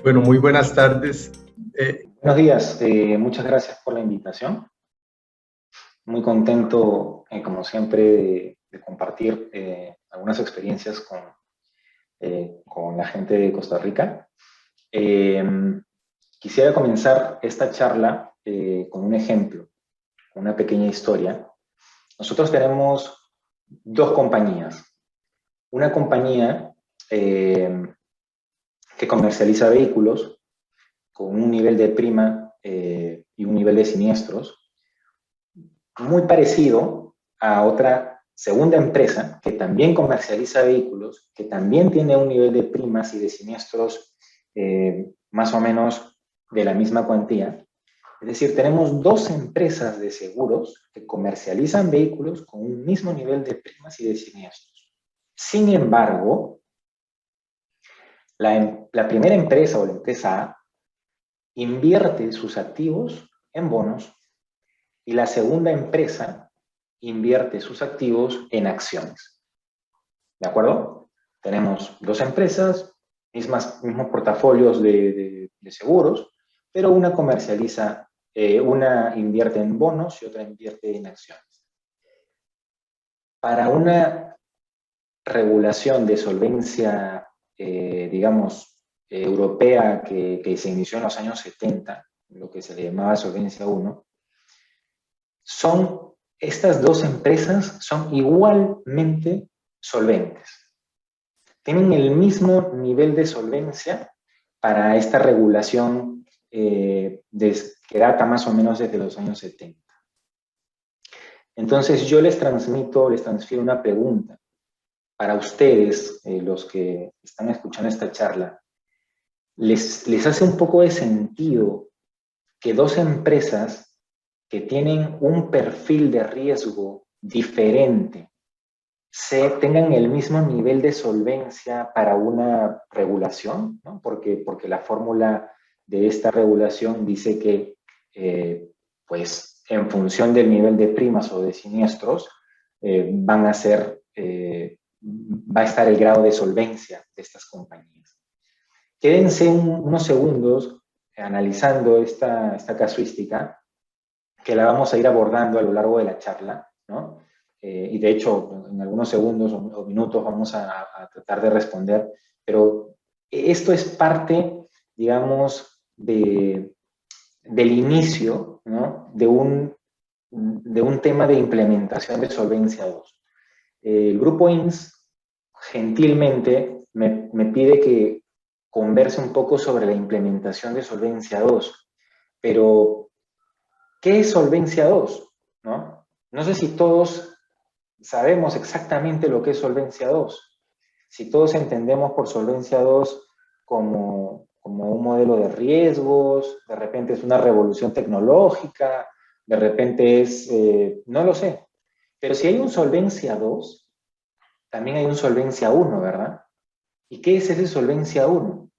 Bueno, muy buenas tardes. Buenos días, muchas gracias por la invitación. Muy contento, como siempre, de compartir algunas experiencias con la gente de Costa Rica. Quisiera comenzar esta charla con un ejemplo, una pequeña historia. Nosotros tenemos dos compañías. Una compañía que comercializa vehículos con un nivel de prima y un nivel de siniestros muy parecido a otra segunda empresa que también comercializa vehículos, que también tiene un nivel de primas y de siniestros más o menos de la misma cuantía. Es decir, tenemos dos empresas de seguros que comercializan vehículos con un mismo nivel de primas y de siniestros. Sin embargo, la primera empresa o la empresa A invierte sus activos en bonos y la segunda empresa invierte sus activos en acciones. ¿De acuerdo? Tenemos dos empresas, mismos portafolios de seguros, pero una comercializa, una invierte en bonos y otra invierte en acciones. Para una regulación de solvencia, digamos, europea que se inició en los años 70, lo que se le llamaba Solvencia 1, estas dos empresas son igualmente solventes. Tienen el mismo nivel de solvencia para esta regulación que data más o menos desde los años 70. Entonces yo les transfiero una pregunta para ustedes, los que están escuchando esta charla. ¿Les hace un poco de sentido que dos empresas que tienen un perfil de riesgo diferente tengan el mismo nivel de solvencia para una regulación, ¿no? Porque la fórmula de esta regulación dice que, pues, en función del nivel de primas o de siniestros, va a estar el grado de solvencia de estas compañías. Quédense unos segundos analizando esta casuística, que la vamos a ir abordando a lo largo de la charla, ¿no? Y de hecho, en algunos segundos o minutos vamos a tratar de responder, pero esto es parte, digamos, del inicio, ¿no? de un tema de implementación de Solvencia 2. El grupo INS gentilmente me pide que converse un poco sobre la implementación de Solvencia 2, pero ¿qué es Solvencia 2? ¿No? No sé si todos sabemos exactamente lo que es Solvencia 2. Si todos entendemos por Solvencia 2 como un modelo de riesgos, de repente es una revolución tecnológica, de repente es, no lo sé. Pero si hay un Solvencia 2, también hay un Solvencia 1, ¿verdad? ¿Y qué es ese Solvencia 1?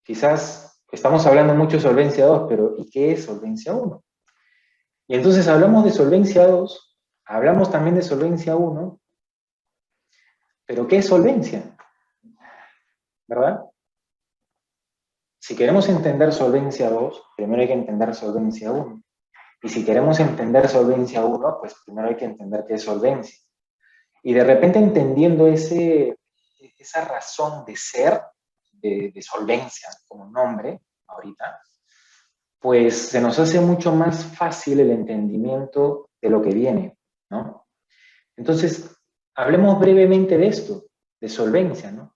Quizás estamos hablando mucho de Solvencia 2, pero ¿y qué es Solvencia 1? Y entonces hablamos de Solvencia 2, hablamos también de Solvencia 1, pero ¿qué es solvencia? ¿Verdad? Si queremos entender Solvencia 2, primero hay que entender Solvencia 1. Y si queremos entender Solvencia 1, pues primero hay que entender qué es solvencia. Y de repente entendiendo esa razón de ser de solvencia como nombre ahorita, pues se nos hace mucho más fácil el entendimiento de lo que viene, ¿no? Entonces, hablemos brevemente de esto, de solvencia, ¿no?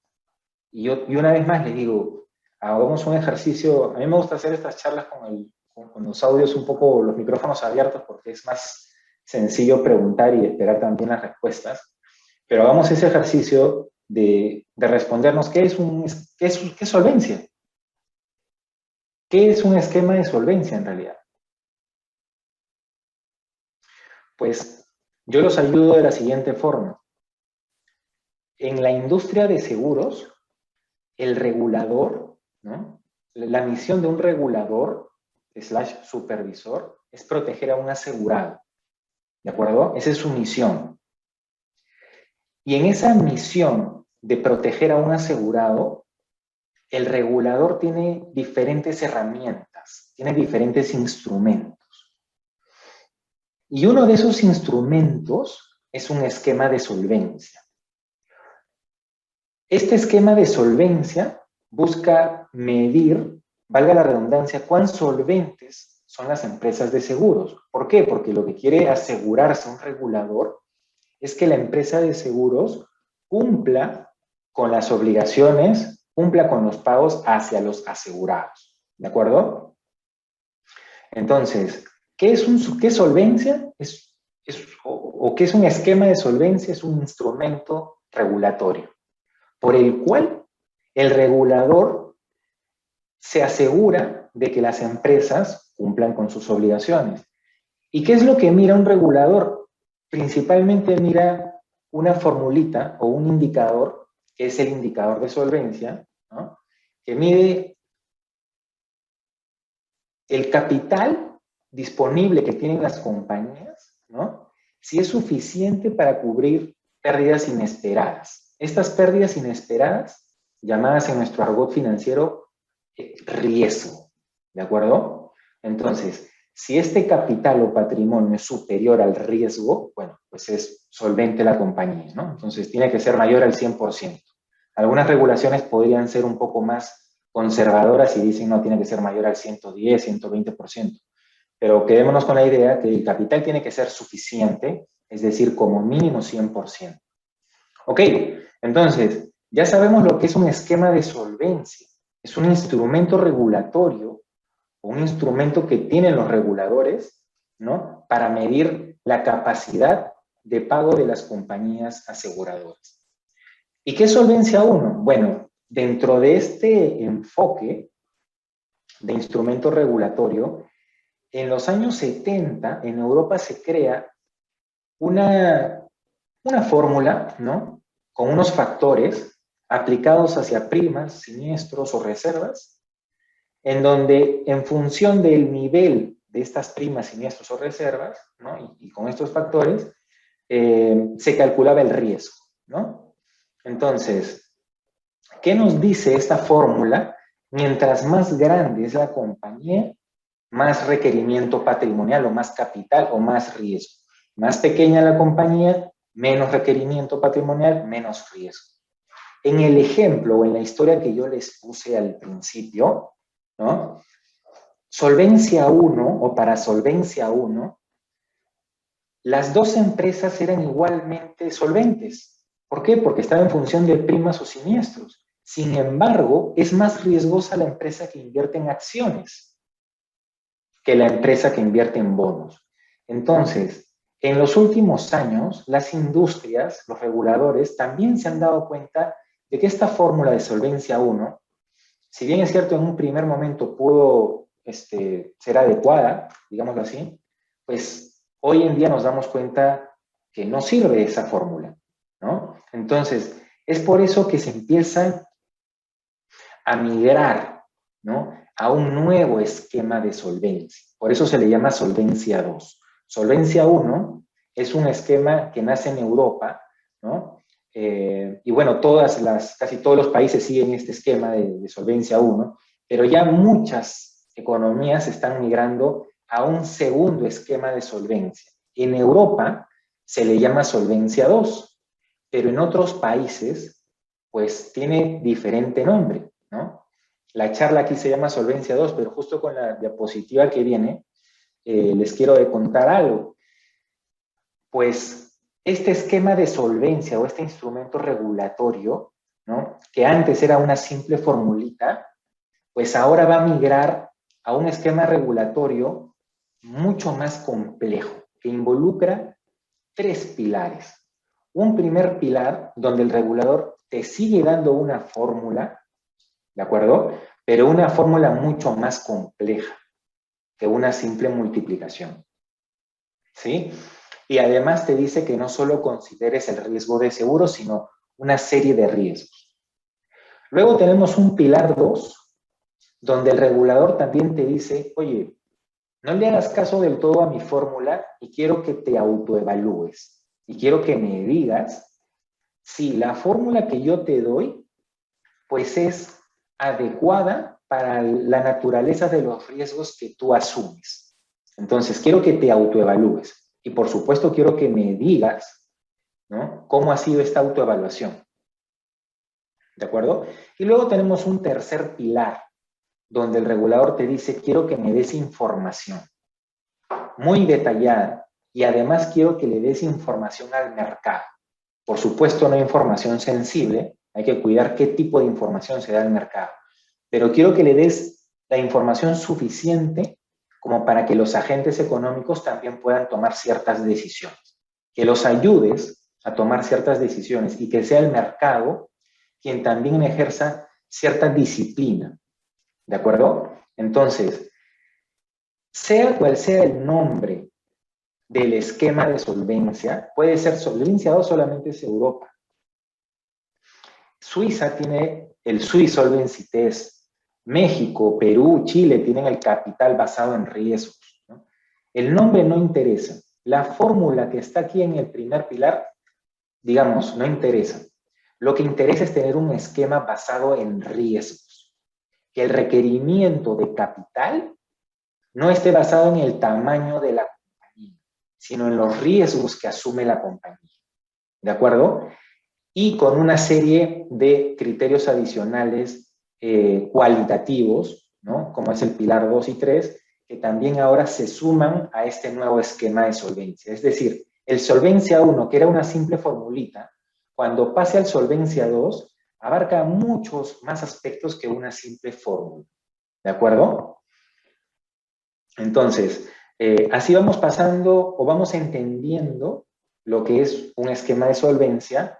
Y una vez más les digo, hagamos un ejercicio. A mí me gusta hacer estas charlas con los audios un poco, los micrófonos abiertos, porque es más sencillo preguntar y esperar también las respuestas. Pero hagamos ese ejercicio de respondernos qué es solvencia. ¿Qué es un esquema de solvencia en realidad? Pues yo los ayudo de la siguiente forma. En la industria de seguros, el regulador, ¿no? La misión de un regulador / supervisor es proteger a un asegurado, ¿de acuerdo? Esa es su misión. Y en esa misión de proteger a un asegurado, el regulador tiene diferentes herramientas, tiene diferentes instrumentos. Y uno de esos instrumentos es un esquema de solvencia. Este esquema de solvencia busca medir, valga la redundancia, cuán solventes son las empresas de seguros. ¿Por qué? Porque lo que quiere asegurarse un regulador es que la empresa de seguros cumpla con las obligaciones, cumpla con los pagos hacia los asegurados. ¿De acuerdo? Entonces, ¿qué es solvencia? ¿O qué es un esquema de solvencia? Es un instrumento regulatorio por el cual el regulador se asegura de que las empresas cumplan con sus obligaciones. ¿Y qué es lo que mira un regulador? Principalmente mira una formulita o un indicador, que es el indicador de solvencia, ¿no? Que mide el capital disponible que tienen las compañías, ¿no? Si es suficiente para cubrir pérdidas inesperadas. Estas pérdidas inesperadas, llamadas en nuestro argot financiero riesgo, ¿de acuerdo? Entonces, si este capital o patrimonio es superior al riesgo, bueno, pues es solvente la compañía, ¿no? Entonces, tiene que ser mayor al 100%. Algunas regulaciones podrían ser un poco más conservadoras y dicen no, tiene que ser mayor al 110, 120%. Pero quedémonos con la idea que el capital tiene que ser suficiente, es decir, como mínimo 100%. Ok, entonces, ya sabemos lo que es un esquema de solvencia. Es un instrumento regulatorio, un instrumento que tienen los reguladores, ¿no? Para medir la capacidad de pago de las compañías aseguradoras. ¿Y qué es solvencia 1? Bueno, dentro de este enfoque de instrumento regulatorio, en los años 70 en Europa se crea una fórmula, ¿no? Con unos factores aplicados hacia primas, siniestros o reservas, en donde en función del nivel de estas primas, siniestros o reservas, ¿no? Y con estos factores, se calculaba el riesgo, ¿no? Entonces, ¿qué nos dice esta fórmula? Mientras más grande es la compañía, más requerimiento patrimonial o más capital o más riesgo. Más pequeña la compañía, menos requerimiento patrimonial, menos riesgo. En el ejemplo o en la historia que yo les puse al principio, ¿no? Solvencia 1 o para Solvencia 1, las dos empresas eran igualmente solventes. ¿Por qué? Porque estaban en función de primas o siniestros. Sin embargo, es más riesgosa la empresa que invierte en acciones que la empresa que invierte en bonos. Entonces, en los últimos años, las industrias, los reguladores, también se han dado cuenta de que esta fórmula de solvencia 1, si bien es cierto en un primer momento pudo ser adecuada, digámoslo así, pues hoy en día nos damos cuenta que no sirve esa fórmula, ¿no? Entonces, es por eso que se empieza a migrar, ¿no? A un nuevo esquema de solvencia. Por eso se le llama solvencia 2. Solvencia 1 es un esquema que nace en Europa, ¿no? Y bueno, casi todos los países siguen este esquema de solvencia 1, pero ya muchas economías están migrando a un segundo esquema de solvencia. En Europa se le llama solvencia 2, pero en otros países, pues tiene diferente nombre, ¿no? La charla aquí se llama Solvencia 2, pero justo con la diapositiva que viene, les quiero contar algo. Pues este esquema de solvencia o este instrumento regulatorio, ¿no? Que antes era una simple formulita, pues ahora va a migrar a un esquema regulatorio mucho más complejo, que involucra 3 pilares. Un primer pilar donde el regulador te sigue dando una fórmula, ¿de acuerdo? Pero una fórmula mucho más compleja que una simple multiplicación, ¿sí? Y además te dice que no solo consideres el riesgo de seguro, sino una serie de riesgos. Luego tenemos un pilar 2, donde el regulador también te dice, oye, no le hagas caso del todo a mi fórmula y quiero que te autoevalúes. Y quiero que me digas si la fórmula que yo te doy, pues es adecuada para la naturaleza de los riesgos que tú asumes. Entonces, quiero que te autoevalúes y, por supuesto, quiero que me digas, ¿no?, cómo ha sido esta autoevaluación. ¿De acuerdo? Y luego tenemos un tercer pilar, donde el regulador te dice, quiero que me des información muy detallada y además quiero que le des información al mercado. Por supuesto, no información sensible, hay que cuidar qué tipo de información se da al mercado, pero quiero que le des la información suficiente como para que los agentes económicos también puedan tomar ciertas decisiones, que los ayudes a tomar ciertas decisiones y que sea el mercado quien también ejerza cierta disciplina, ¿de acuerdo? Entonces, sea cual sea el nombre del esquema de solvencia, puede ser solvencia o solamente es Europa. Suiza tiene el Swiss Solvency Test, México, Perú, Chile tienen el capital basado en riesgos, ¿no? El nombre no interesa. La fórmula que está aquí en el primer pilar, digamos, no interesa. Lo que interesa es tener un esquema basado en riesgos. Que el requerimiento de capital no esté basado en el tamaño de la compañía, sino en los riesgos que asume la compañía. ¿De acuerdo? Y con una serie de criterios adicionales cualitativos, ¿no?, como es el pilar 2 y 3, que también ahora se suman a este nuevo esquema de solvencia. Es decir, el solvencia 1, que era una simple formulita, cuando pase al solvencia 2, abarca muchos más aspectos que una simple fórmula. ¿De acuerdo? Entonces, así vamos pasando o vamos entendiendo lo que es un esquema de solvencia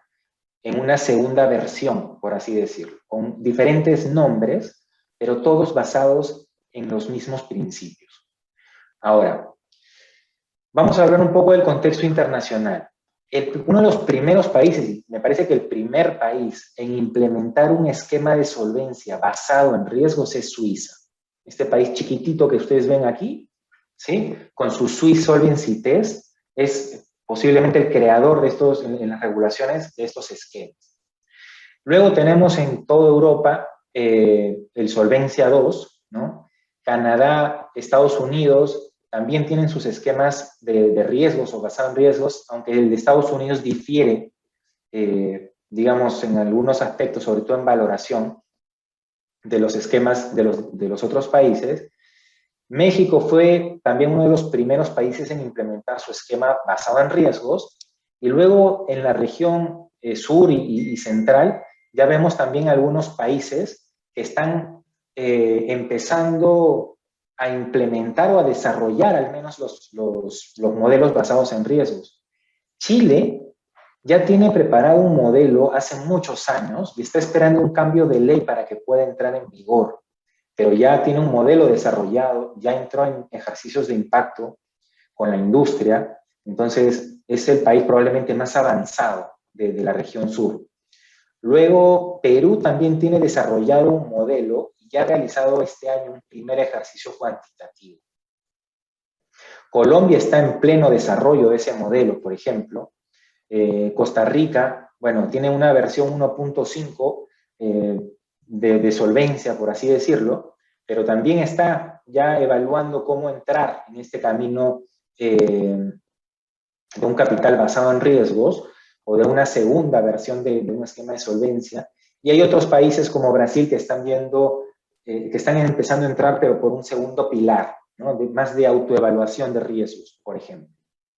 en una segunda versión, por así decirlo, con diferentes nombres, pero todos basados en los mismos principios. Ahora, vamos a hablar un poco del contexto internacional. Uno de los primeros países, me parece que el primer país en implementar un esquema de solvencia basado en riesgos es Suiza. Este país chiquitito que ustedes ven aquí, ¿sí?, con su Swiss Solvency Test, es posiblemente el creador de estos, en las regulaciones de estos esquemas. Luego tenemos en toda Europa el Solvencia 2, ¿no? Canadá, Estados Unidos también tienen sus esquemas de riesgos o basado en riesgos, aunque el de Estados Unidos difiere, digamos, en algunos aspectos, sobre todo en valoración de los esquemas de los otros países. México fue también uno de los primeros países en implementar su esquema basado en riesgos, y luego en la región sur y central ya vemos también algunos países que están empezando a implementar o a desarrollar al menos los modelos basados en riesgos. Chile ya tiene preparado un modelo hace muchos años y está esperando un cambio de ley para que pueda entrar en vigor, pero ya tiene un modelo desarrollado, ya entró en ejercicios de impacto con la industria, entonces es el país probablemente más avanzado de la región sur. Luego, Perú también tiene desarrollado un modelo y ya ha realizado este año un primer ejercicio cuantitativo. Colombia está en pleno desarrollo de ese modelo, por ejemplo. Costa Rica, bueno, tiene una versión 1.5 de solvencia, por así decirlo, pero también está ya evaluando cómo entrar en este camino de un capital basado en riesgos o de una segunda versión de un esquema de solvencia. Y hay otros países como Brasil que están viendo, que están empezando a entrar, pero por un segundo pilar, ¿no?, más de autoevaluación de riesgos, por ejemplo.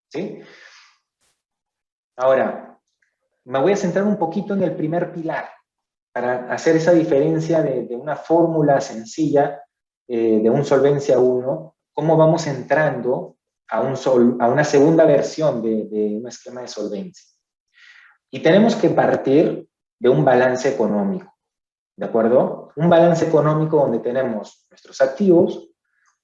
¿Sí? Ahora, me voy a centrar un poquito en el primer pilar para hacer esa diferencia de una fórmula sencilla de un solvencia 1, cómo vamos entrando a una segunda versión de un esquema de solvencia. Y tenemos que partir de un balance económico, ¿de acuerdo? Un balance económico donde tenemos nuestros activos,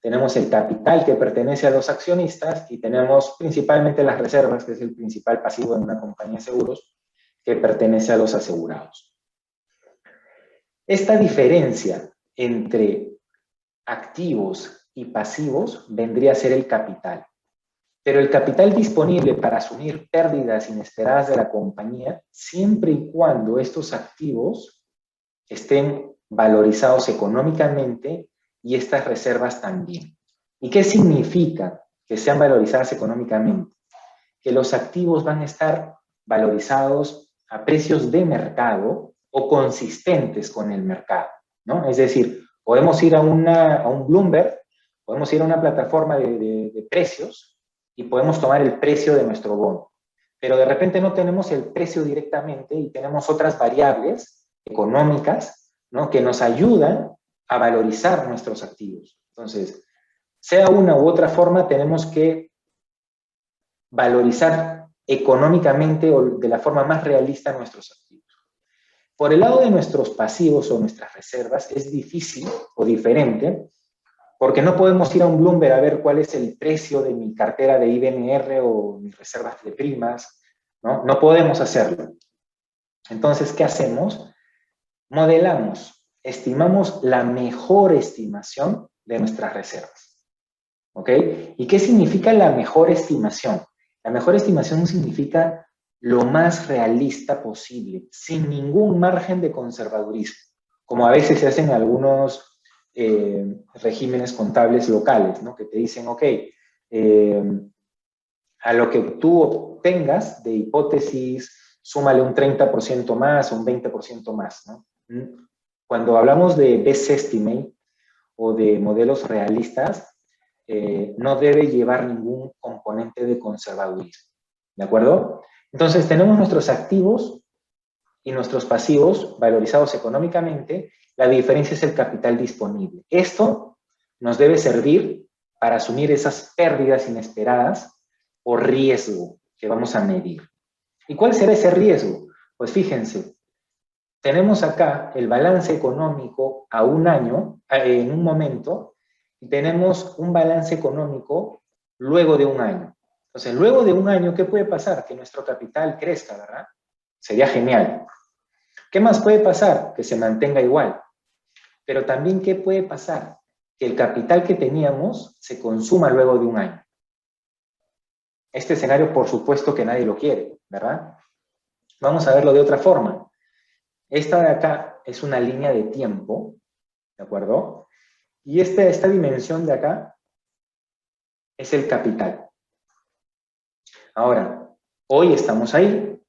tenemos el capital que pertenece a los accionistas y tenemos principalmente las reservas, que es el principal pasivo en una compañía de seguros, que pertenece a los asegurados. Esta diferencia entre activos y pasivos vendría a ser el capital. Pero el capital disponible para asumir pérdidas inesperadas de la compañía, siempre y cuando estos activos estén valorizados económicamente y estas reservas también. ¿Y qué significa que sean valorizadas económicamente? Que los activos van a estar valorizados a precios de mercado o consistentes con el mercado, ¿no? Es decir, podemos ir a un Bloomberg, podemos ir a una plataforma de precios y podemos tomar el precio de nuestro bono. Pero de repente no tenemos el precio directamente y tenemos otras variables económicas, ¿no?, que nos ayudan a valorizar nuestros activos. Entonces, sea una u otra forma, tenemos que valorizar económicamente o de la forma más realista nuestros activos. Por el lado de nuestros pasivos o nuestras reservas es difícil o diferente, porque no podemos ir a un Bloomberg a ver cuál es el precio de mi cartera de IBNR o mis reservas de primas, ¿no? No podemos hacerlo. Entonces, ¿qué hacemos? Modelamos, estimamos la mejor estimación de nuestras reservas. ¿Ok? ¿Y qué significa la mejor estimación? La mejor estimación significa lo más realista posible, sin ningún margen de conservadurismo, como a veces se hacen en algunos regímenes contables locales, ¿no? Que te dicen, ok, a lo que tú obtengas de hipótesis, súmale un 30% más o un 20% más, ¿no? Cuando hablamos de best estimate o de modelos realistas, no debe llevar ningún componente de conservadurismo, ¿de acuerdo? Entonces, tenemos nuestros activos y nuestros pasivos valorizados económicamente. La diferencia es el capital disponible. Esto nos debe servir para asumir esas pérdidas inesperadas o riesgo que vamos a medir. ¿Y cuál será ese riesgo? Pues fíjense, tenemos acá el balance económico a un año, en un momento, y tenemos un balance económico luego de un año. Entonces, luego de un año, ¿qué puede pasar? Que nuestro capital crezca, ¿verdad? Sería genial. ¿Qué más puede pasar? Que se mantenga igual. Pero también, ¿qué puede pasar? Que el capital que teníamos se consuma luego de un año. Este escenario, por supuesto que nadie lo quiere, ¿verdad? Vamos a verlo de otra forma. Esta de acá es una línea de tiempo, ¿de acuerdo? Y esta dimensión de acá es el capital. Ahora, hoy estamos ahí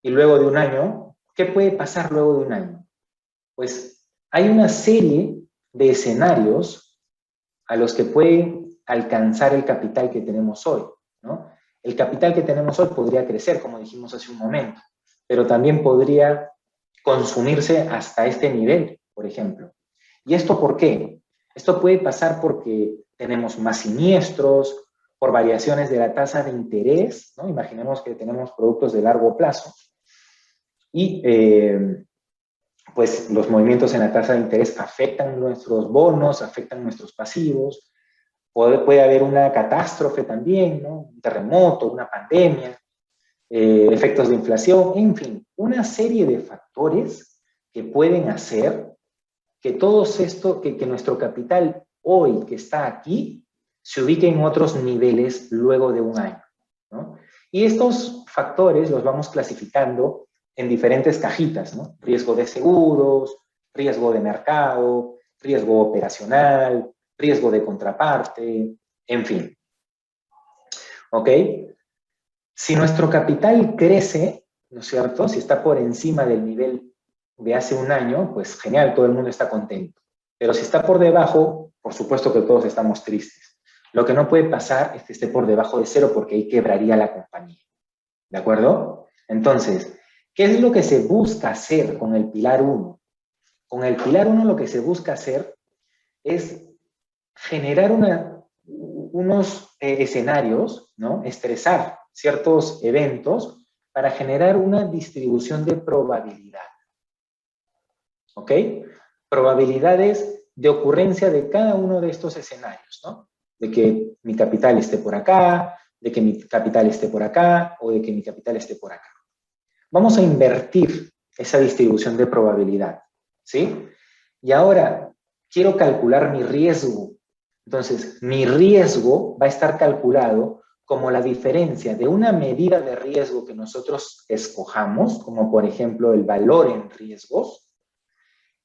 y luego de un año, ¿qué puede pasar luego de un año? Pues hay una serie de escenarios a los que puede alcanzar el capital que tenemos hoy, ¿no? El capital que tenemos hoy podría crecer, como dijimos hace un momento, pero también podría consumirse hasta este nivel, por ejemplo. ¿Y esto por qué? Esto puede pasar porque tenemos más siniestros, por variaciones de la tasa de interés, ¿no? Imaginemos que tenemos productos de largo plazo y pues los movimientos en la tasa de interés afectan nuestros bonos, afectan nuestros pasivos. Puede haber una catástrofe también, ¿no? Un terremoto, una pandemia, efectos de inflación, en fin, una serie de factores que pueden hacer que que nuestro capital hoy que está aquí se ubique en otros niveles luego de un año, ¿no? Y estos factores los vamos clasificando en diferentes cajitas, ¿no? Riesgo de seguros, riesgo de mercado, riesgo operacional, riesgo de contraparte, en fin. ¿Ok? Si nuestro capital crece, ¿no es cierto? Si está por encima del nivel de hace un año, pues genial, todo el mundo está contento. Pero si está por debajo, por supuesto que todos estamos tristes. Lo que no puede pasar es que esté por debajo de cero porque ahí quebraría la compañía. ¿De acuerdo? Entonces, ¿qué es lo que se busca hacer con el pilar 1? Con el pilar 1 lo que se busca hacer es generar unos escenarios, ¿no? Estresar ciertos eventos para generar una distribución de probabilidad. ¿Ok? Probabilidades de ocurrencia de cada uno de estos escenarios, ¿no? De que mi capital esté por acá, de que mi capital esté por acá, o de que mi capital esté por acá. Vamos a invertir esa distribución de probabilidad, ¿sí? Y ahora quiero calcular mi riesgo. Entonces, mi riesgo va a estar calculado como la diferencia de una medida de riesgo que nosotros escojamos, como por ejemplo el valor en riesgos,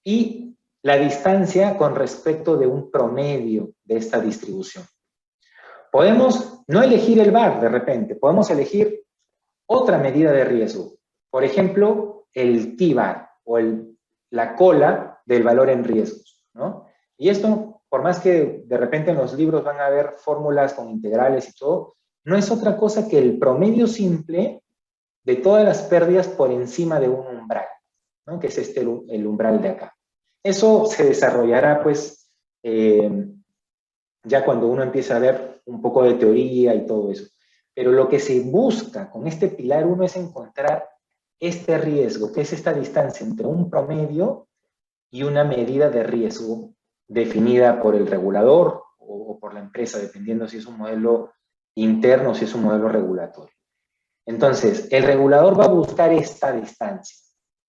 y la distancia con respecto de un promedio de esta distribución. Podemos no elegir el VaR de repente, podemos elegir otra medida de riesgo. Por ejemplo, el T-VaR o la cola del valor en riesgos, ¿no? Y esto, por más que de repente en los libros van a haber fórmulas con integrales y todo, no es otra cosa que el promedio simple de todas las pérdidas por encima de un umbral, ¿no? Que es el umbral de acá. Eso se desarrollará, pues, ya cuando uno empieza a ver un poco de teoría y todo eso. Pero lo que se busca con este pilar 1 es encontrar este riesgo, que es esta distancia entre un promedio y una medida de riesgo definida por el regulador o por la empresa, dependiendo si es un modelo interno o si es un modelo regulatorio. Entonces, el regulador va a buscar esta distancia.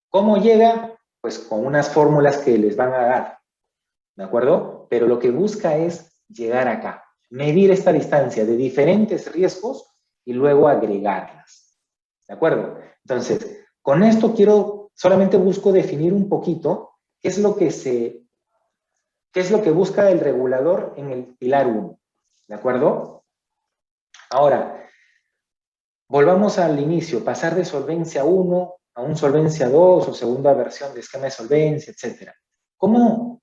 ¿Cómo llega? Pues con unas fórmulas que les van a dar, ¿de acuerdo? Pero lo que busca es llegar acá, medir esta distancia de diferentes riesgos y luego agregarlas, ¿de acuerdo? Entonces, con esto solamente busco definir un poquito qué es lo que busca el regulador en el pilar 1, ¿de acuerdo? Ahora, volvamos al inicio, pasar de solvencia 1 a un solvencia 2 o segunda versión de esquema de solvencia, etc. ¿Cómo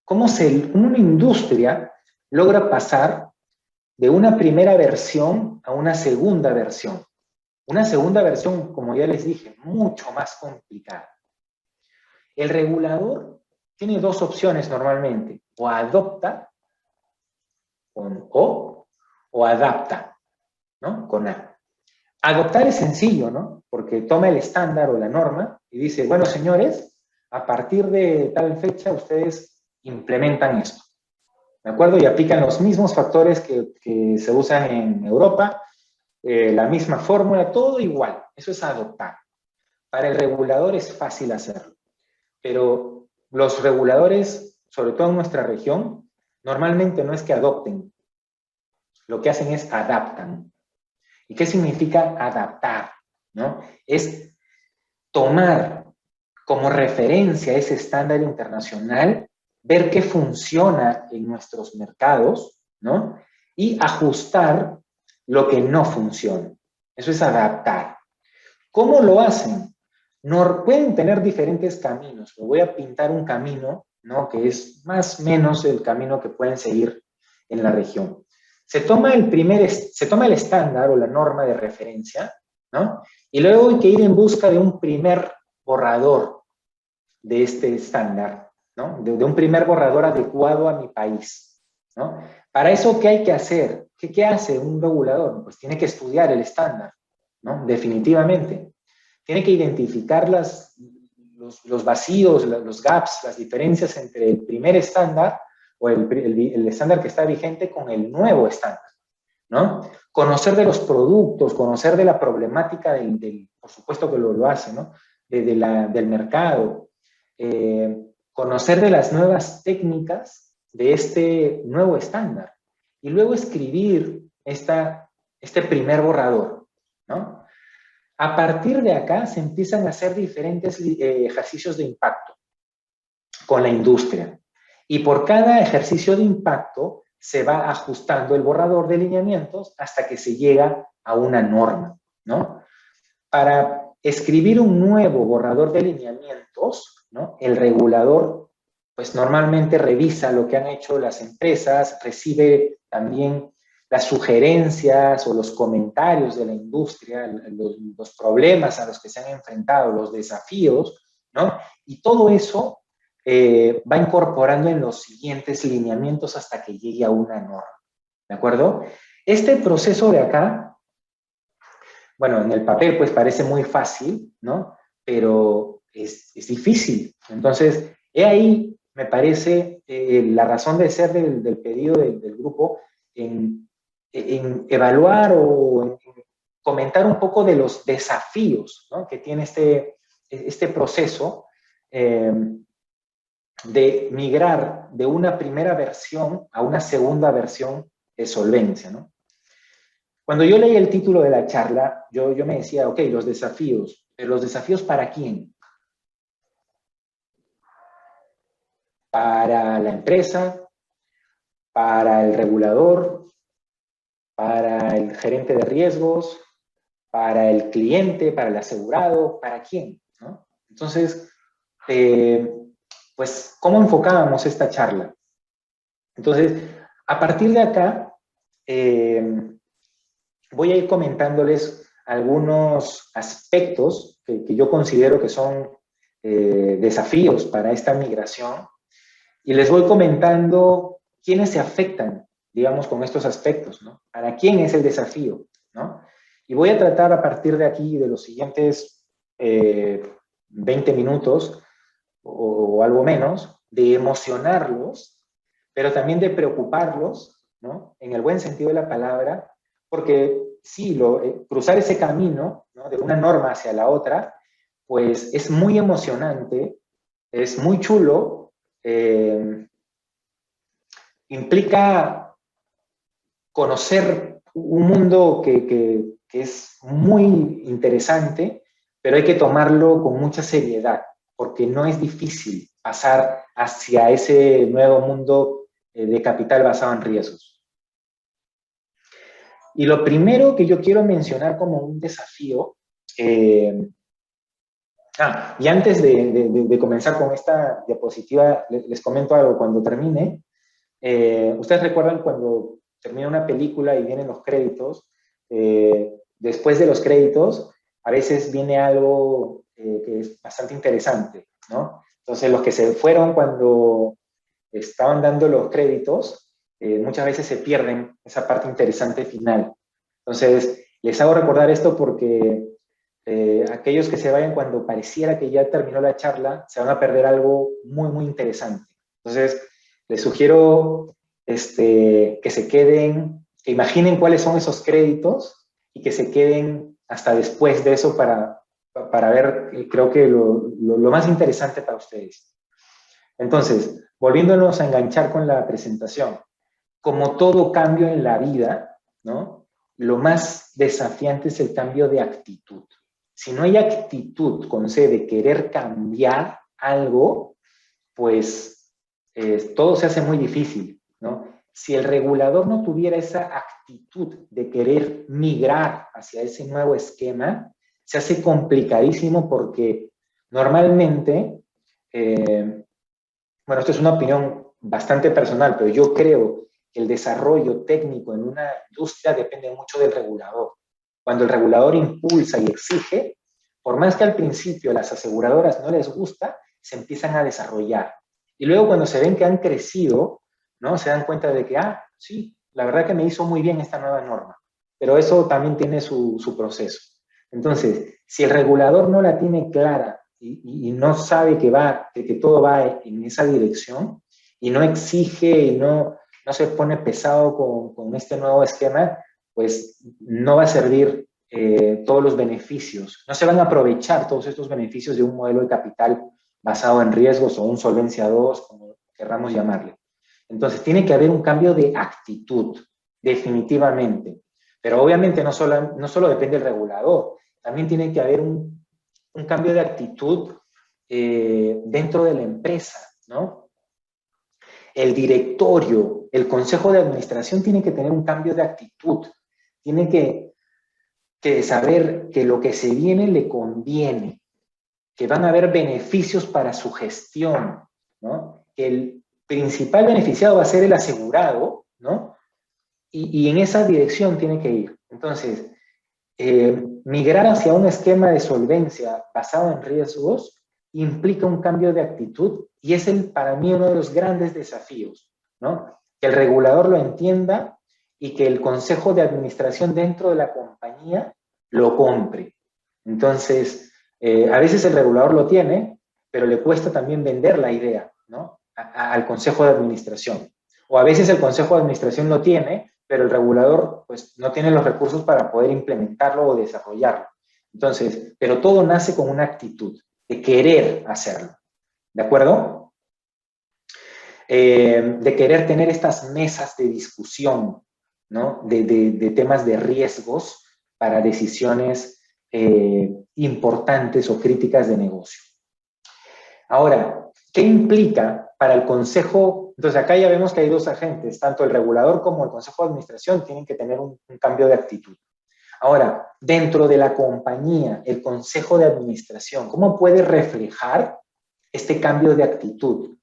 una industria logra pasar de una primera versión a una segunda versión? Una segunda versión, como ya les dije, mucho más complicada. El regulador tiene dos opciones normalmente, o adopta con o adapta, ¿no? Con A. Adoptar es sencillo, ¿no? Porque toma el estándar o la norma y dice, bueno, señores, a partir de tal fecha ustedes implementan esto, ¿de acuerdo? Y aplican los mismos factores que se usan en Europa, la misma fórmula, todo igual. Eso es adoptar. Para el regulador es fácil hacerlo. Pero los reguladores, sobre todo en nuestra región, normalmente no es que adopten. Lo que hacen es adaptan. ¿Y qué significa adaptar? ¿No? Es tomar como referencia ese estándar internacional, ver qué funciona en nuestros mercados, ¿no? Y ajustar lo que no funciona. Eso es adaptar. ¿Cómo lo hacen? No, pueden tener diferentes caminos. Me voy a pintar un camino, ¿no? Que es más o menos el camino que pueden seguir en la región. Se toma el estándar o la norma de referencia, ¿no? Y luego hay que ir en busca de un primer borrador de este estándar, ¿no? De un primer borrador adecuado a mi país, ¿no? Para eso, ¿qué hay que hacer? ¿Qué hace un regulador? Pues tiene que estudiar el estándar, ¿no? Definitivamente. Tiene que identificar los vacíos, los gaps, las diferencias entre el primer estándar o el estándar que está vigente con el nuevo estándar, ¿no? Conocer de los productos, conocer de la problemática por supuesto que lo hace, ¿no? Del mercado, conocer de las nuevas técnicas de este nuevo estándar y luego escribir este primer borrador, ¿no? A partir de acá se empiezan a hacer diferentes ejercicios de impacto con la industria. Y por cada ejercicio de impacto se va ajustando el borrador de lineamientos hasta que se llega a una norma, ¿no? Para escribir un nuevo borrador de lineamientos, ¿no? El regulador, pues normalmente revisa lo que han hecho las empresas, recibe también las sugerencias o los comentarios de la industria, los problemas a los que se han enfrentado, los desafíos, ¿no? Y todo eso va incorporando en los siguientes lineamientos hasta que llegue a una norma, ¿de acuerdo? Este proceso de acá, bueno, en el papel pues parece muy fácil, ¿no? Pero es difícil. Entonces, he ahí, me parece, la razón de ser del pedido del grupo en evaluar o en comentar un poco de los desafíos, ¿no? Que tiene este proceso de migrar de una primera versión a una segunda versión de solvencia, ¿no? Cuando yo leí el título de la charla, yo me decía, ok, los desafíos, pero ¿los desafíos para quién? para la empresa, para el regulador, para el gerente de riesgos, para el cliente, para el asegurado, ¿para quién? ¿No? Entonces, pues, ¿cómo enfocábamos esta charla? Entonces, a partir de acá, voy a ir comentándoles algunos aspectos que yo considero que son desafíos para esta migración y les voy comentando quiénes se afectan, digamos, con estos aspectos, ¿no? ¿Para quién es el desafío, ¿no? Y voy a tratar a partir de aquí, de los siguientes 20 minutos o algo menos, de emocionarlos, pero también de preocuparlos, ¿no? En el buen sentido de la palabra, porque sí, cruzar ese camino, ¿no? De una norma hacia la otra, pues es muy emocionante, es muy chulo, implica conocer un mundo que es muy interesante, pero hay que tomarlo con mucha seriedad, porque no es difícil pasar hacia ese nuevo mundo de capital basado en riesgos. Y lo primero que yo quiero mencionar como un desafío, y antes de comenzar con esta diapositiva, les comento algo. Cuando termine, ustedes recuerdan cuando termina una película y vienen los créditos, después de los créditos, a veces viene algo que es bastante interesante, ¿no? Entonces, los que se fueron cuando estaban dando los créditos, muchas veces se pierden esa parte interesante final. Entonces, les hago recordar esto porque aquellos que se vayan cuando pareciera que ya terminó la charla, se van a perder algo muy, muy interesante. Entonces, les sugiero que se queden, que imaginen cuáles son esos créditos y que se queden hasta después de eso para ver, creo que lo más interesante para ustedes. Entonces, volviéndonos a enganchar con la presentación, como todo cambio en la vida, ¿no? Lo más desafiante es el cambio de actitud. Si no hay actitud con C de querer cambiar algo, pues todo se hace muy difícil, ¿no? Si el regulador no tuviera esa actitud de querer migrar hacia ese nuevo esquema, se hace complicadísimo porque normalmente, bueno, esto es una opinión bastante personal, pero yo creo que el desarrollo técnico en una industria depende mucho del regulador. Cuando el regulador impulsa y exige, por más que al principio a las aseguradoras no les gusta, se empiezan a desarrollar. Y luego cuando se ven que han crecido, ¿no? Se dan cuenta de que, sí, la verdad que me hizo muy bien esta nueva norma. Pero eso también tiene su proceso. Entonces, si el regulador no la tiene clara y no sabe que todo va en esa dirección y no exige y no se pone pesado con este nuevo esquema, pues no va a servir todos los beneficios. No se van a aprovechar todos estos beneficios de un modelo de capital basado en riesgos o un solvencia 2, como querramos llamarle. Entonces, tiene que haber un cambio de actitud, definitivamente. Pero obviamente no solo depende del regulador, también tiene que haber un cambio de actitud dentro de la empresa, ¿no? El directorio, el consejo de administración tiene que tener un cambio de actitud, tiene que saber que lo que se viene le conviene, que van a haber beneficios para su gestión, ¿no? Que el principal beneficiado va a ser el asegurado, ¿no? Y en esa dirección tiene que ir. Entonces, migrar hacia un esquema de solvencia basado en riesgos implica un cambio de actitud y es para mí uno de los grandes desafíos, ¿no? Que el regulador lo entienda y que el consejo de administración dentro de la compañía lo compre. Entonces, a veces el regulador lo tiene, pero le cuesta también vender la idea, ¿no? Al consejo de administración. O a veces el consejo de administración lo tiene, pero el regulador pues no tiene los recursos para poder implementarlo o desarrollarlo. Entonces, pero todo nace con una actitud de querer hacerlo, ¿de acuerdo? De querer tener estas mesas de discusión, ¿no? De temas de riesgos para decisiones importantes o críticas de negocio. Ahora, ¿Qué implica para el consejo? Entonces acá ya vemos que hay dos agentes, tanto el regulador como el consejo de administración tienen que tener un cambio de actitud. Ahora, dentro de la compañía, el consejo de administración, ¿cómo puede reflejar este cambio de actitud?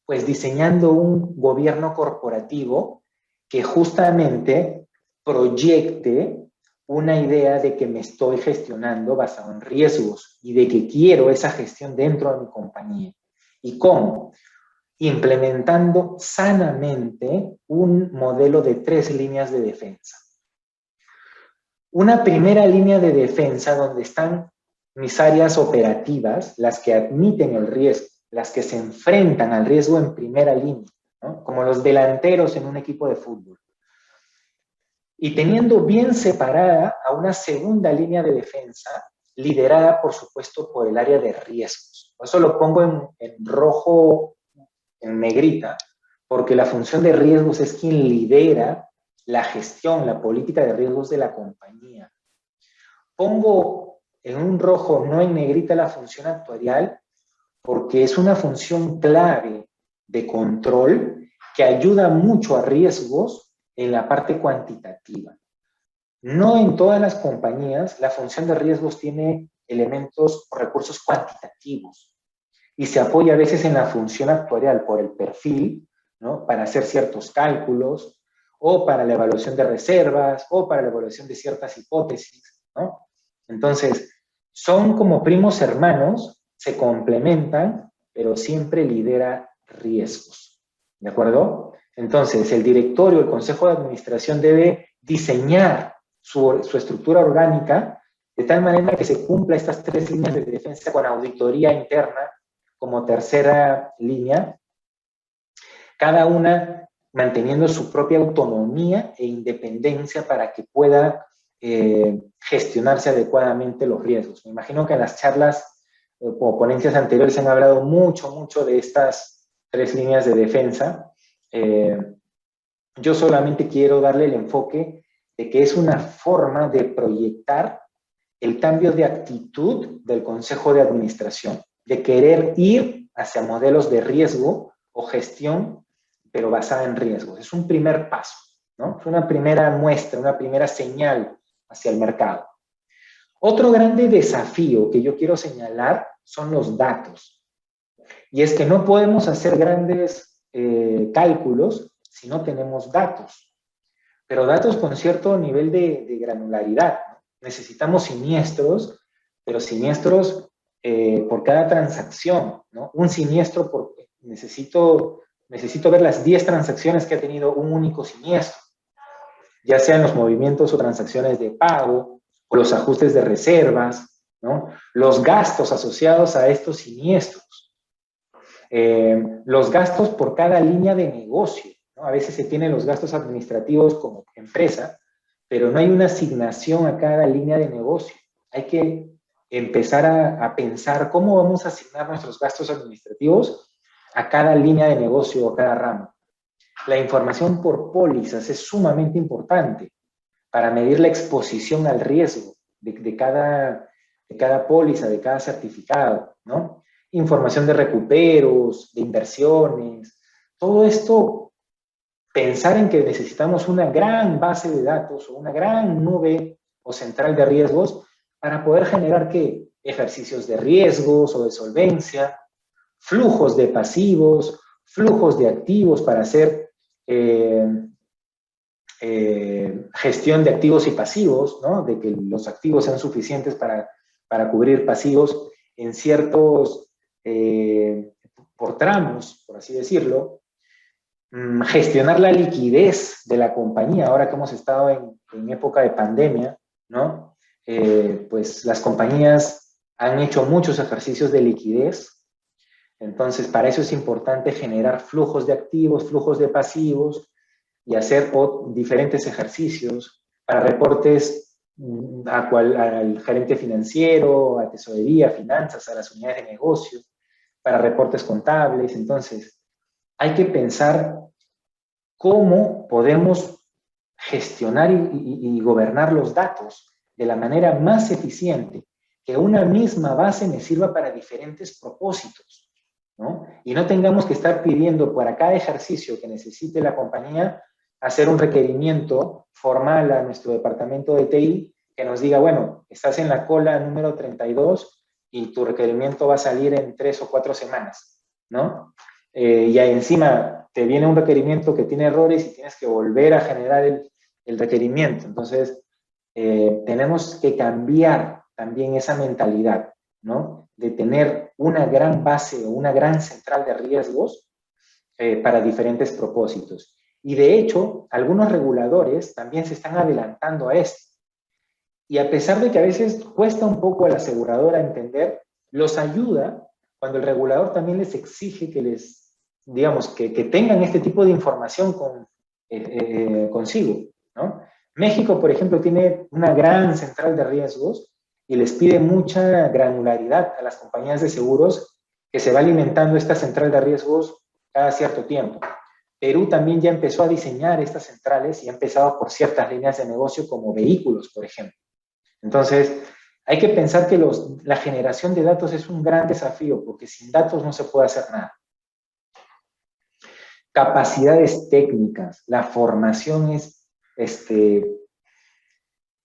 Pues diseñando un gobierno corporativo que justamente proyecte una idea de que me estoy gestionando basado en riesgos y de que quiero esa gestión dentro de mi compañía. ¿Y cómo? Implementando sanamente un modelo de 3 líneas de defensa. Una primera línea de defensa donde están mis áreas operativas, las que admiten el riesgo, las que se enfrentan al riesgo en primera línea, ¿no? Como los delanteros en un equipo de fútbol. Y teniendo bien separada a una segunda línea de defensa, liderada, por supuesto, por el área de riesgos. Por eso lo pongo en rojo, en negrita, porque la función de riesgos es quien lidera la gestión, la política de riesgos de la compañía. Pongo en un rojo, no en negrita, la función actuarial, porque es una función clave de control que ayuda mucho a riesgos en la parte cuantitativa. No en todas las compañías la función de riesgos tiene elementos o recursos cuantitativos y se apoya a veces en la función actuarial por el perfil, ¿no? Para hacer ciertos cálculos o para la evaluación de reservas o para la evaluación de ciertas hipótesis, ¿no? Entonces, son como primos hermanos, se complementan, pero siempre lidera riesgos, ¿de acuerdo? Entonces, el directorio, el consejo de administración debe diseñar su estructura orgánica de tal manera que se cumpla estas 3 líneas de defensa con auditoría interna como tercera línea, cada una manteniendo su propia autonomía e independencia para que pueda gestionarse adecuadamente los riesgos. Me imagino que en las charlas o ponencias anteriores se han hablado mucho de estas 3 líneas de defensa. Yo solamente quiero darle el enfoque de que es una forma de proyectar el cambio de actitud del consejo de administración, de querer ir hacia modelos de riesgo o gestión, pero basada en riesgos. Es un primer paso, ¿no? Es una primera muestra, una primera señal hacia el mercado. Otro grande desafío que yo quiero señalar son los datos. Y es que no podemos hacer grandes cálculos si no tenemos datos, pero datos con cierto nivel de granularidad, ¿no? Necesitamos siniestros, pero siniestros por cada transacción, ¿no? Un siniestro por... Necesito ver las 10 transacciones que ha tenido un único siniestro, ya sean los movimientos o transacciones de pago, o los ajustes de reservas, ¿no? Los gastos asociados a estos siniestros, los gastos por cada línea de negocio, ¿no? A veces se tienen los gastos administrativos como empresa, pero no hay una asignación a cada línea de negocio. Hay que empezar a pensar cómo vamos a asignar nuestros gastos administrativos a cada línea de negocio o a cada ramo. La información por pólizas es sumamente importante para medir la exposición al riesgo de cada póliza, de cada certificado, ¿no? Información de recuperos, de inversiones, todo esto, pensar en que necesitamos una gran base de datos o una gran nube o central de riesgos para poder generar ¿qué? Ejercicios de riesgos o de solvencia, flujos de pasivos, flujos de activos para hacer gestión de activos y pasivos, ¿no? De que los activos sean suficientes para cubrir pasivos en ciertos, por tramos, por así decirlo. Gestionar la liquidez de la compañía, ahora que hemos estado en época de pandemia, ¿no? Pues las compañías han hecho muchos ejercicios de liquidez. Entonces, para eso es importante generar flujos de activos, flujos de pasivos y hacer diferentes ejercicios para reportes al gerente financiero, a tesorería, finanzas, a las unidades de negocio, para reportes contables. Entonces, hay que pensar cómo podemos gestionar y gobernar los datos de la manera más eficiente, que una misma base me sirva para diferentes propósitos. ¿no? Y no tengamos que estar pidiendo para cada ejercicio que necesite la compañía hacer un requerimiento formal a nuestro departamento de TI que nos diga, bueno, estás en la cola número 32 y tu requerimiento va a salir en 3 o 4 semanas, ¿no? Y encima te viene un requerimiento que tiene errores y tienes que volver a generar el requerimiento. Entonces, tenemos que cambiar también esa mentalidad, ¿no? De tener una gran base o una gran central de riesgos para diferentes propósitos. Y de hecho, algunos reguladores también se están adelantando a esto. Y a pesar de que a veces cuesta un poco a la aseguradora entender, los ayuda cuando el regulador también les exige que les, digamos, que tengan este tipo de información consigo, ¿no? México, por ejemplo, tiene una gran central de riesgos y les pide mucha granularidad a las compañías de seguros que se va alimentando esta central de riesgos cada cierto tiempo. Perú también ya empezó a diseñar estas centrales y ha empezado por ciertas líneas de negocio como vehículos, por ejemplo. Entonces, hay que pensar que la generación de datos es un gran desafío porque sin datos no se puede hacer nada. Capacidades técnicas, la formación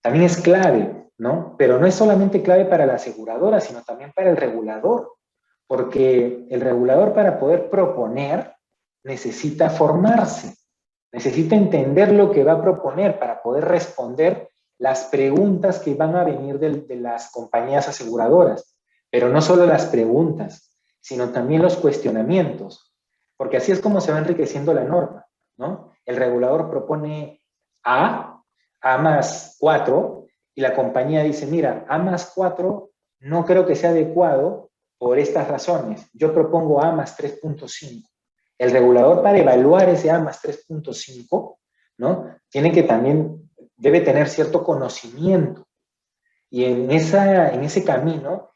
también es clave, ¿no? Pero no es solamente clave para la aseguradora, sino también para el regulador, porque el regulador para poder proponer necesita formarse, necesita entender lo que va a proponer para poder responder las preguntas que van a venir de las compañías aseguradoras, pero no solo las preguntas, sino también los cuestionamientos, porque así es como se va enriqueciendo la norma, ¿no? El regulador propone A más 4, y la compañía dice, mira, A más 4 no creo que sea adecuado por estas razones. Yo propongo A más 3.5. El regulador para evaluar ese A más 3.5, ¿no? Debe tener cierto conocimiento. Y en ese camino,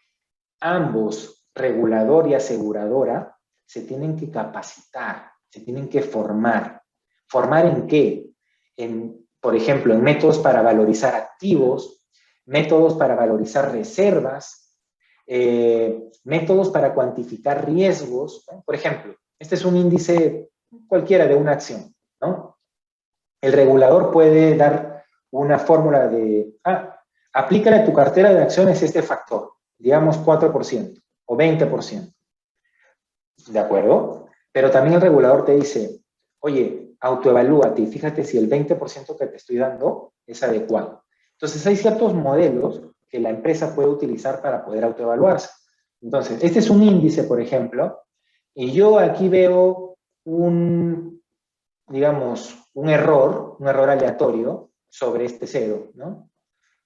ambos, regulador y aseguradora, se tienen que capacitar, se tienen que formar. ¿Formar en qué? Por ejemplo, en métodos para valorizar activos, métodos para valorizar reservas, métodos para cuantificar riesgos, ¿no? Por ejemplo, este es un índice cualquiera de una acción, ¿no? El regulador puede dar una fórmula de, aplícale a tu cartera de acciones este factor, digamos 4% o 20%, ¿de acuerdo? Pero también el regulador te dice, oye, autoevalúate y fíjate si el 20% que te estoy dando es adecuado. Entonces, hay ciertos modelos que la empresa puede utilizar para poder autoevaluarse. Entonces, este es un índice, por ejemplo, y yo aquí veo digamos, un error aleatorio sobre este cero, ¿no?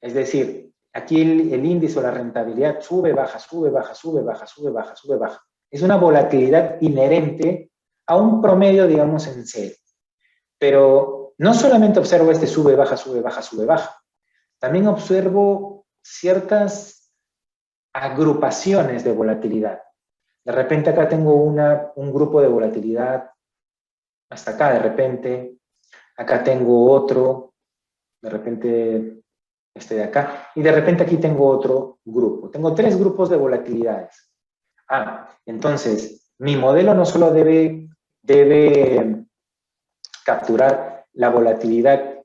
Es decir, aquí el índice o la rentabilidad sube, baja, sube, baja, sube, baja, sube, baja, sube, baja. Es una volatilidad inherente a un promedio, digamos, en cero. Pero no solamente observo este sube, baja, sube, baja, sube, baja. También observo ciertas agrupaciones de volatilidad. De repente acá tengo un grupo de volatilidad hasta acá, de repente. Acá tengo otro, de repente de acá. Y de repente aquí tengo otro grupo. Tengo 3 grupos de volatilidades. Entonces, mi modelo no solo debe capturar la volatilidad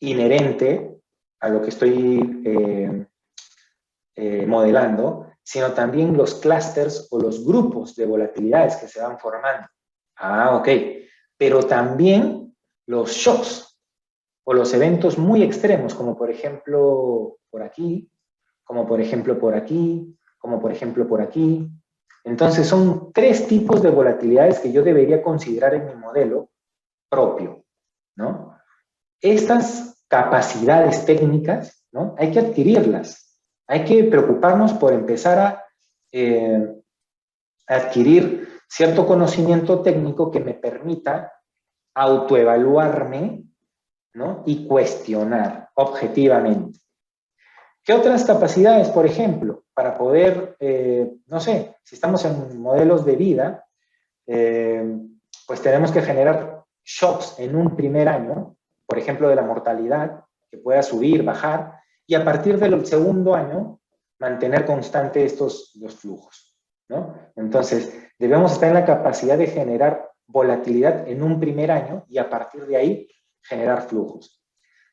inherente a lo que estoy modelando, sino también los clústeres o los grupos de volatilidades que se van formando. Ok. Pero también los shocks o los eventos muy extremos, como por ejemplo por aquí, como por ejemplo por aquí, como por ejemplo por aquí. Entonces son 3 tipos de volatilidades que yo debería considerar en mi modelo propio, ¿no? Estas capacidades técnicas, ¿no? Hay que adquirirlas. Hay que preocuparnos por empezar a adquirir cierto conocimiento técnico que me permita autoevaluarme, ¿no? Y cuestionar objetivamente. ¿Qué otras capacidades, por ejemplo, para poder, no sé, si estamos en modelos de vida, pues tenemos que generar shocks en un primer año, por ejemplo, de la mortalidad, que pueda subir, bajar, y a partir del segundo año mantener constante los flujos. ¿no? Entonces, debemos estar en la capacidad de generar volatilidad en un primer año y a partir de ahí generar flujos.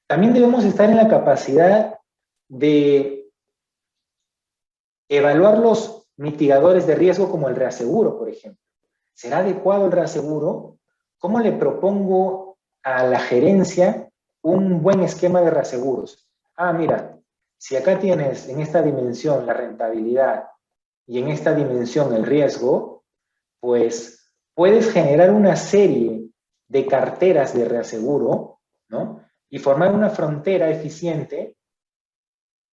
También debemos estar en la capacidad de evaluar los mitigadores de riesgo como el reaseguro, por ejemplo. ¿Será adecuado el reaseguro? ¿Cómo le propongo a la gerencia un buen esquema de reaseguros? Ah, mira, si acá tienes en esta dimensión la rentabilidad y en esta dimensión el riesgo, pues puedes generar una serie de carteras de reaseguro, ¿no? Y formar una frontera eficiente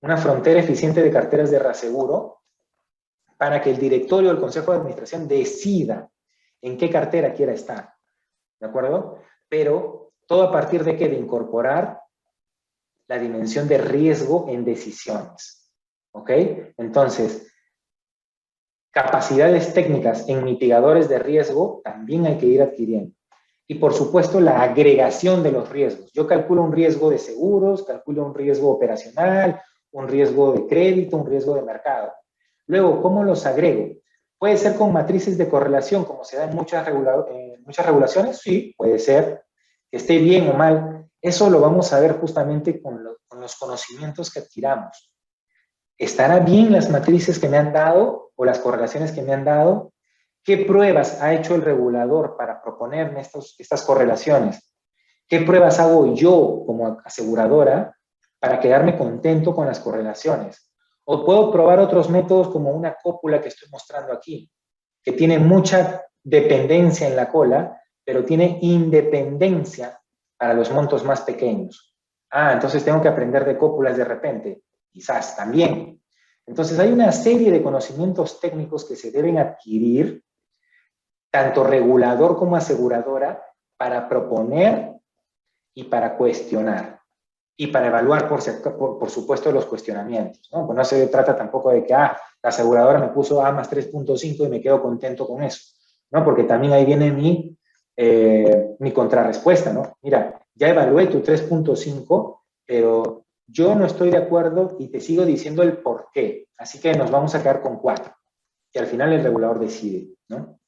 de carteras de reaseguro para que el directorio o el consejo de administración decida en qué cartera quiera estar, ¿de acuerdo? Pero todo a partir de qué? De incorporar la dimensión de riesgo en decisiones, ¿ok? Entonces, capacidades técnicas en mitigadores de riesgo también hay que ir adquiriendo. Y por supuesto, la agregación de los riesgos. Yo calculo un riesgo de seguros, calculo un riesgo operacional, un riesgo de crédito, un riesgo de mercado. Luego, ¿cómo los agrego? ¿Puede ser con matrices de correlación, como se da en muchas regulaciones? Sí, puede ser. Que esté bien o mal. Eso lo vamos a ver justamente con los conocimientos que adquiramos. ¿Estará bien las matrices que me han dado o las correlaciones que me han dado? ¿Qué pruebas ha hecho el regulador para proponerme estas correlaciones? ¿Qué pruebas hago yo como aseguradora para quedarme contento con las correlaciones? O puedo probar otros métodos como una cópula que estoy mostrando aquí, que tiene mucha dependencia en la cola, pero tiene independencia para los montos más pequeños. Ah, entonces tengo que aprender de cópulas de repente. Quizás también. Entonces hay una serie de conocimientos técnicos que se deben adquirir, tanto regulador como aseguradora, para proponer y para cuestionar. Y para evaluar, por supuesto, los cuestionamientos, ¿no? Pues no se trata tampoco de que, la aseguradora me puso A más 3.5 y me quedo contento con eso, ¿no? Porque también ahí viene mi contrarrespuesta, ¿no? Mira, ya evalué tu 3.5, pero yo no estoy de acuerdo y te sigo diciendo el por qué. Así que nos vamos a quedar con 4. Y al final el regulador decide, ¿no?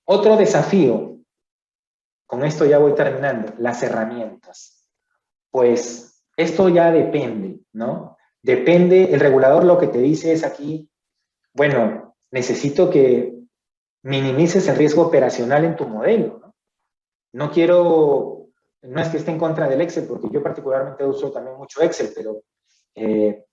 Otro desafío, con esto ya voy terminando, las herramientas. Pues esto ya depende, ¿no? Depende, el regulador lo que te dice es aquí, bueno, necesito que minimices el riesgo operacional en tu modelo, ¿no? No es que esté en contra del Excel, porque yo particularmente uso también mucho Excel, pero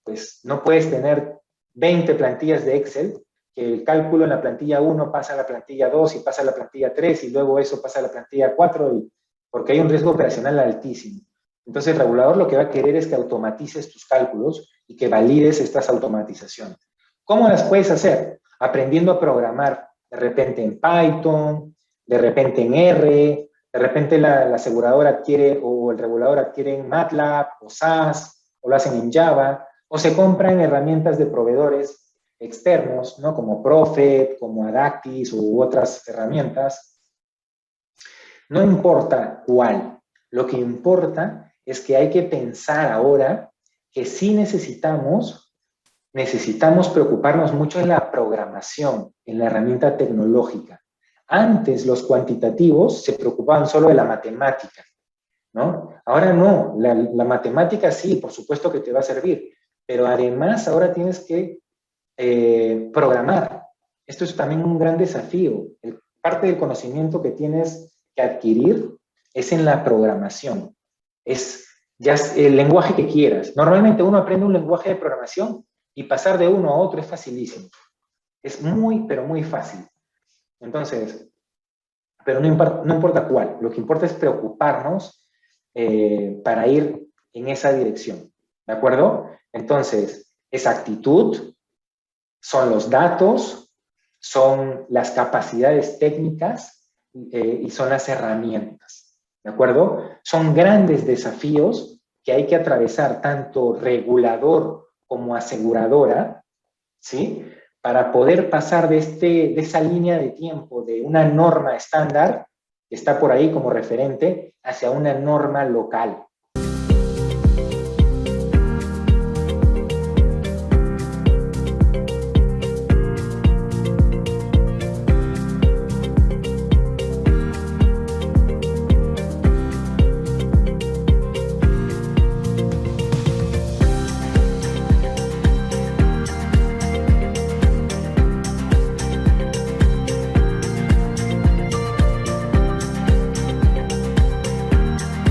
pues no puedes tener 20 plantillas de Excel, que el cálculo en la plantilla 1 pasa a la plantilla 2 y pasa a la plantilla 3 y luego eso pasa a la plantilla 4, porque hay un riesgo operacional altísimo. Entonces el regulador lo que va a querer es que automatices tus cálculos y que valides estas automatizaciones. ¿Cómo las puedes hacer? Aprendiendo a programar de repente en Python, de repente en R, de repente la aseguradora adquiere o el regulador adquiere en MATLAB o SAS, o lo hacen en Java, o se compran herramientas de proveedores externos, ¿no? Como Prophet, como Adactis u otras herramientas. No importa cuál, lo que importa es que hay que pensar ahora que sí necesitamos preocuparnos mucho en la programación, en la herramienta tecnológica. Antes los cuantitativos se preocupaban solo de la matemática, ¿no? Ahora no, la matemática sí, por supuesto que te va a servir, pero además ahora tienes que programar. Esto es también un gran desafío. Parte del conocimiento que tienes que adquirir es en la programación. Ya es el lenguaje que quieras. Normalmente uno aprende un lenguaje de programación y pasar de uno a otro es facilísimo. Es muy, pero muy fácil. Entonces, pero no importa cuál. Lo que importa es preocuparnos para ir en esa dirección. ¿De acuerdo? Entonces, esa actitud, son los datos, son las capacidades técnicas y son las herramientas, ¿de acuerdo? Son grandes desafíos que hay que atravesar tanto regulador como aseguradora, ¿sí? Para poder pasar de esa línea de tiempo de una norma estándar, que está por ahí como referente, hacia una norma local,